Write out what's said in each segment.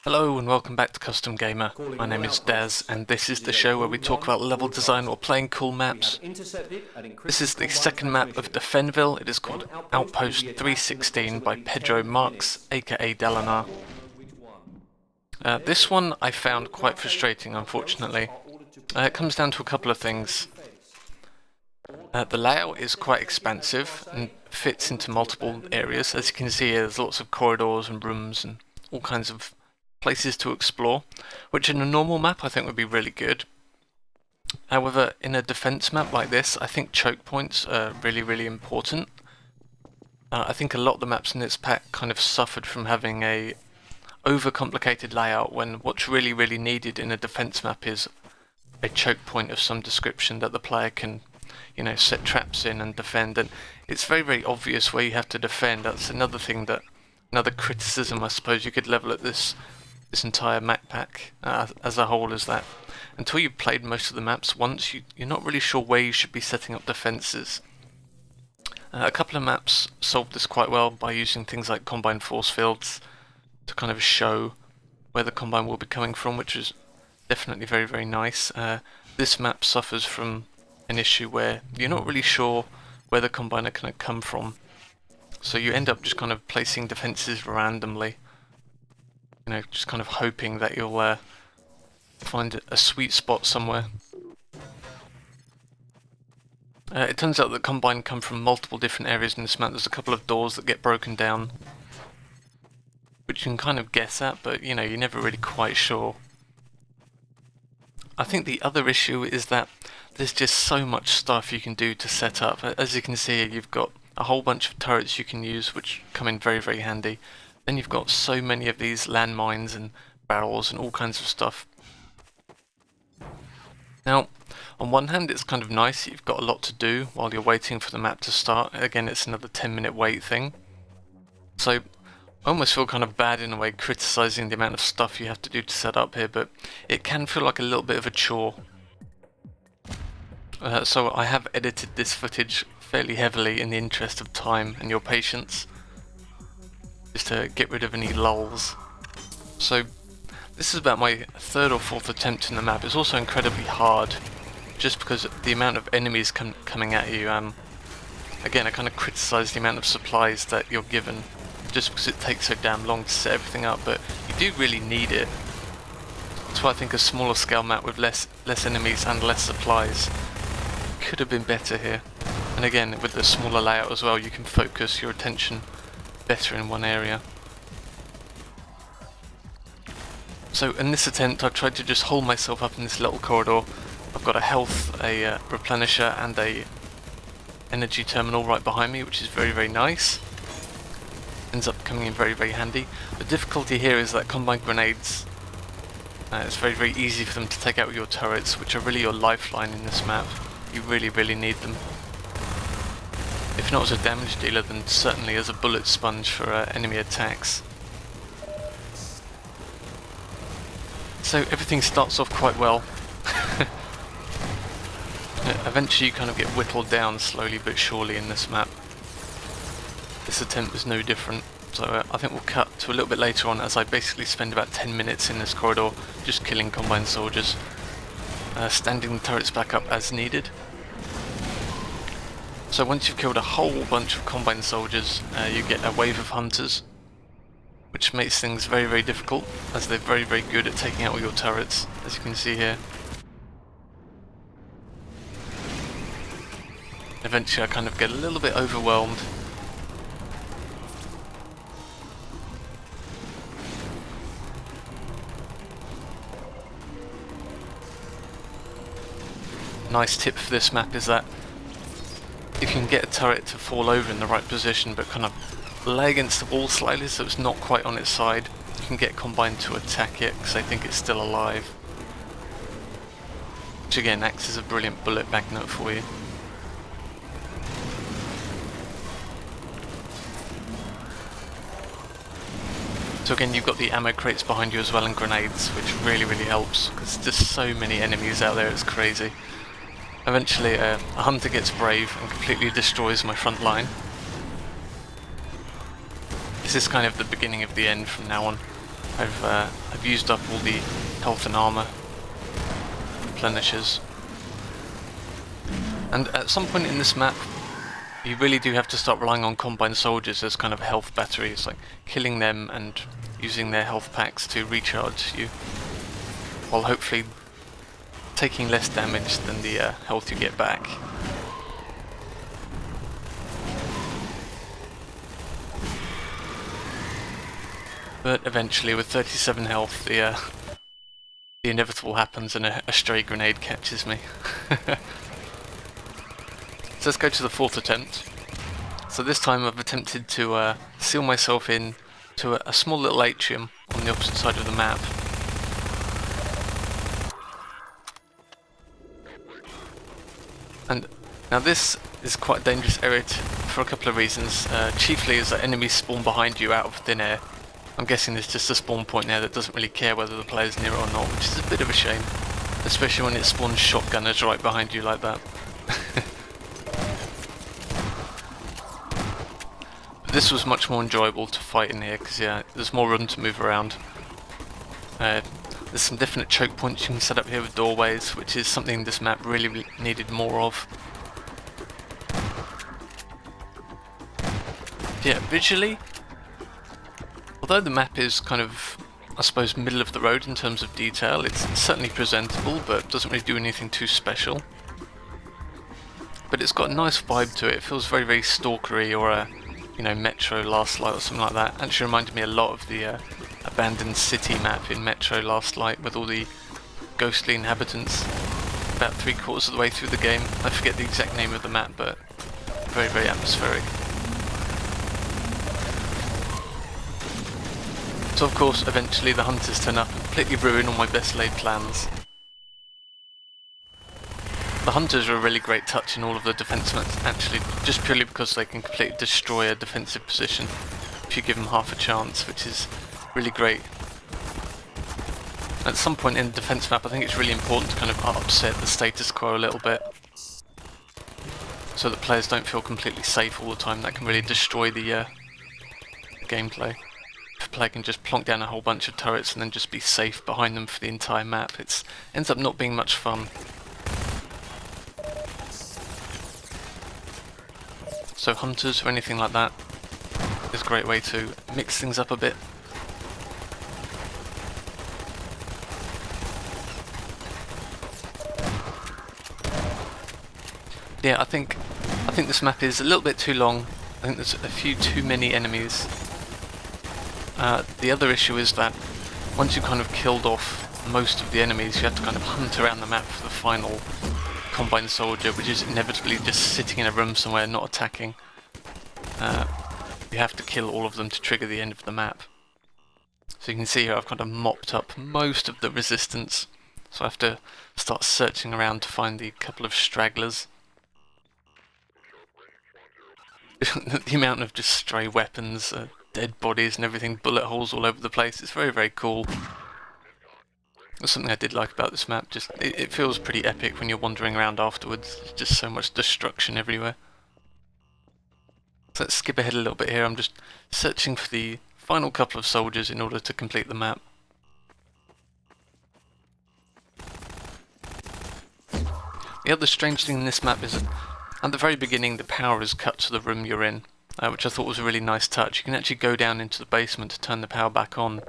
Hello and welcome back to Custom Gamer. My name is Daz and this is the show where we talk about level design or playing cool maps. This is the second map of Defendville. It is called Outpost 316 by Pedro Marks, aka Dalannar. This one I found quite frustrating, unfortunately. It comes down to a couple of things. The layout is quite expansive and fits into multiple areas. As you can see here, there's lots of corridors and rooms and all kinds of places to explore, which in a normal map I think would be really good. However, in a defense map like this, I think choke points are really important. I think a lot of the maps in this pack kind of suffered from having a overcomplicated layout when what's really needed in a defense map is a choke point of some description that the player can, set traps in and defend. And it's very obvious where you have to defend. That's another thing another criticism I suppose you could level at this entire map pack as a whole, is that until you've played most of the maps once, you're not really sure where you should be setting up defences. A couple of maps solved this quite well by using things like combine force fields to kind of show where the combine will be coming from, which is definitely very nice. This map suffers from an issue where you're not really sure where the combine are going to come from, so you end up just kind of placing defences randomly. Just kind of hoping that you'll find a sweet spot somewhere. It turns out that combine come from multiple different areas in this map. There's a couple of doors that get broken down, which you can kind of guess at, but you're never really quite sure. I think the other issue is that there's just so much stuff you can do to set up. As you can see, you've got a whole bunch of turrets you can use, which come in very handy. Then you've got so many of these landmines and barrels and all kinds of stuff. Now, on one hand it's kind of nice, you've got a lot to do while you're waiting for the map to start. Again, it's another 10-minute wait thing. So I almost feel kind of bad in a way criticising the amount of stuff you have to do to set up here, but it can feel like a little bit of a chore. So I have edited this footage fairly heavily in the interest of time and your patience, just to get rid of any lulls. So this is about my third or fourth attempt in the map. It's also incredibly hard just because the amount of enemies coming at you. Again, I kind of criticise the amount of supplies that you're given just because it takes so damn long to set everything up, but you do really need it. That's why I think a smaller scale map with less enemies and less supplies could have been better here. And again, with the smaller layout as well, you can focus your attention better in one area. So in this attempt I've tried to just hold myself up in this little corridor. I've got a health, a replenisher and a energy terminal right behind me, which is very nice. Ends up coming in very handy. The difficulty here is that combine grenades, it's very easy for them to take out your turrets, which are really your lifeline in this map. You really need them. If not as a damage dealer, then certainly as a bullet sponge for enemy attacks. So everything starts off quite well. Eventually you kind of get whittled down slowly but surely in this map. This attempt is no different, so I think we'll cut to a little bit later on as I basically spend about 10 minutes in this corridor just killing combined soldiers, standing the turrets back up as needed. So once you've killed a whole bunch of combined soldiers, you get a wave of hunters, which makes things very difficult, as they're very good at taking out all your turrets, as you can see here. Eventually I kind of get a little bit overwhelmed. Nice tip for this map is that if you can get a turret to fall over in the right position but kind of lay against the wall slightly so it's not quite on its side, you can get combined to attack it because they think it's still alive. Which again acts as a brilliant bullet magnet for you. So again, you've got the ammo crates behind you as well and grenades, which really helps because there's just so many enemies out there, it's crazy. Eventually a hunter gets brave and completely destroys my front line. This is kind of the beginning of the end from now on. I've used up all the health and armor replenishers. And at some point in this map, you really do have to start relying on combine soldiers as kind of health batteries, like killing them and using their health packs to recharge you, while hopefully taking less damage than the health you get back. But eventually, with 37 health, the inevitable happens and a stray grenade catches me. So let's go to the fourth attempt. So this time I've attempted to seal myself in to a small little atrium on the opposite side of the map. And now this is quite a dangerous area for a couple of reasons. Chiefly is that enemies spawn behind you out of thin air. I'm guessing there's just a spawn point there that doesn't really care whether the player's near it or not, which is a bit of a shame. Especially when it spawns shotgunners right behind you like that. This was much more enjoyable to fight in here because yeah, there's more room to move around. There's some definite choke points you can set up here with doorways, which is something this map really needed more of. Yeah, visually, although the map is kind of, I suppose, middle of the road in terms of detail, it's certainly presentable, but doesn't really do anything too special. But it's got a nice vibe to it. It feels very, very stalkery, or a, you know, Metro Last Light or something like that. Actually reminded me a lot of the abandoned city map in Metro Last Light with all the ghostly inhabitants about 3/4 of the way through the game. I forget the exact name of the map, but very, very atmospheric. So of course, eventually the hunters turn up and completely ruin all my best laid plans. The hunters are a really great touch in all of the defense maps, actually, just purely because they can completely destroy a defensive position if you give them half a chance, which is really great. At some point in the defense map, I think it's really important to kind of upset the status quo a little bit, so that players don't feel completely safe all the time. That can really destroy the gameplay. If a player can just plonk down a whole bunch of turrets and then just be safe behind them for the entire map, it ends up not being much fun. So hunters or anything like that is a great way to mix things up a bit. Yeah, I think this map is a little bit too long. I think there's a few too many enemies. The other issue is that once you've kind of killed off most of the enemies, you have to kind of hunt around the map for the final combine soldier, which is inevitably just sitting in a room somewhere not attacking. You have to kill all of them to trigger the end of the map. So you can see here I've kind of mopped up most of the resistance, so I have to start searching around to find the couple of stragglers. The amount of just stray weapons, dead bodies and everything, bullet holes all over the place, it's very, very cool. That's something I did like about this map. Just it feels pretty epic when you're wandering around afterwards. There's just so much destruction everywhere. So let's skip ahead a little bit here. I'm just searching for the final couple of soldiers in order to complete the map. The other strange thing in this map is that at the very beginning the power is cut to the room you're in, which I thought was a really nice touch. You can actually go down into the basement to turn the power back on.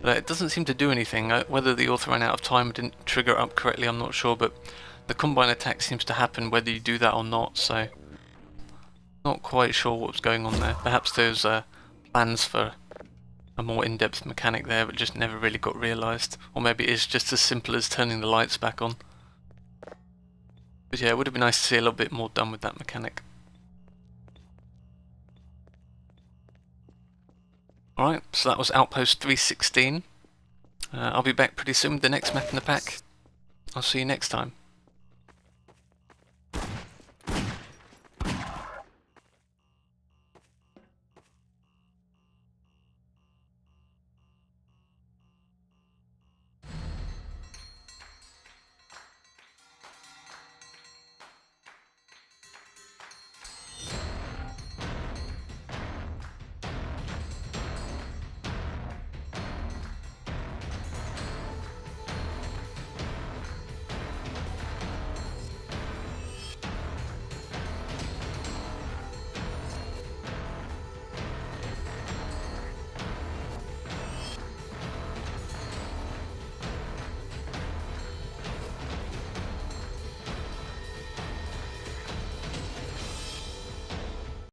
But it doesn't seem to do anything. Whether the author ran out of time or didn't trigger it up correctly, I'm not sure, but the combine attack seems to happen whether you do that or not, so not quite sure what was going on there. Perhaps there's plans for a more in-depth mechanic there, but just never really got realised. Or maybe it's just as simple as turning the lights back on. But yeah, it would have been nice to see a little bit more done with that mechanic. Alright, so that was Outpost 316. I'll be back pretty soon with the next map in the pack. I'll see you next time.